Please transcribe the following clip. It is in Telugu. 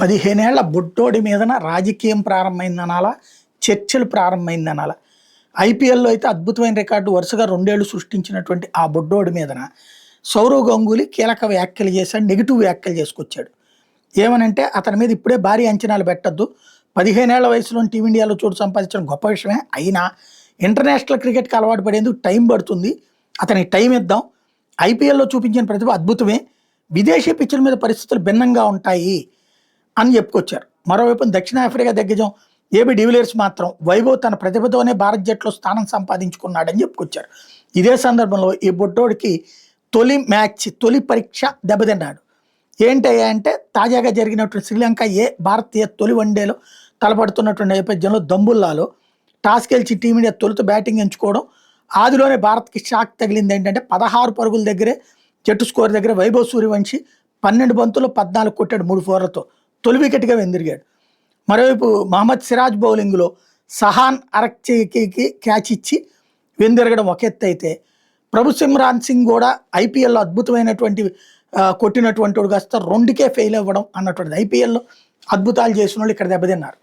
15 ఏళ్ల బుడ్డోడి మీదన రాజకీయం ప్రారంభమైందనాలా, చర్చలు ప్రారంభమైందనాలా. ఐపీఎల్‌లో అయితే అద్భుతమైన రికార్డు వరుసగా 2 ఏళ్లు సృష్టించినటువంటి ఆ బుడ్డోడి మీదన సౌరవ్ గంగూలీ కీలక వ్యాఖ్యలు చేశాడు. నెగెటివ్ వ్యాఖ్యలు చేసుకొచ్చాడు. ఏమనంటే అతని మీద ఇప్పుడే భారీ అంచనాలు పెట్టొద్దు. 15 ఏళ్ల వయసులోనే టీమిండియాలో చోటు సంపాదించడం గొప్ప విషయమే. అయినా ఇంటర్నేషనల్ క్రికెట్‌కి అలవాటు పడేందుకు టైం పడుతుంది. అతనికి టైం ఇద్దాం. ఐపీఎల్‌లో చూపించిన ప్రతిభ అద్భుతమే. విదేశీ పిచ్చుల మీద పరిస్థితులు భిన్నంగా ఉంటాయి అని చెప్పుకొచ్చారు. మరోవైపు దక్షిణాఫ్రికా దిగ్గజం ఏబీ డివిలియర్స్ మాత్రం వైభవ్ తన ప్రతిభతోనే భారత్ జట్టులో స్థానం సంపాదించుకున్నాడని చెప్పుకొచ్చారు. ఇదే సందర్భంలో ఈ బుడ్డోడికి తొలి పరీక్ష దెబ్బతిన్నాడు. ఏంటయ్యా అంటే తాజాగా జరిగినటువంటి శ్రీలంక భారత్ తొలి వన్డేలో తలపడుతున్నటువంటి నేపథ్యంలో దంబుల్లాలో టాస్ గెలిచి టీమిండియా తొలుత బ్యాటింగ్ ఎంచుకోవడం, ఆదిలోనే భారత్కి షాక్ తగిలింది. ఏంటంటే 16 పరుగుల దగ్గరే జట్టు స్కోర్ దగ్గర వైభవ్ సూర్యవంశి 12 బంతుల్లో 14 కొట్టాడు 3 4లతో తొలి వికెట్గా వెందిరిగాడు. మరోవైపు మహమ్మద్ సిరాజ్ బౌలింగ్లో సహాన్ అరక్చేకి క్యాచ్ ఇచ్చి వెందిరగడం ఒక ఎత్తు అయితే, ప్రభు సిమ్రాన్ సింగ్ కూడా ఐపీఎల్లో అద్భుతమైనటువంటి కొట్టినటువంటి వాడు కాస్త 2కే ఫెయిల్ అవ్వడం అన్నటువంటిది. ఐపీఎల్లో అద్భుతాలు చేసిన వాళ్ళు ఇక్కడ దెబ్బతిన్నారు.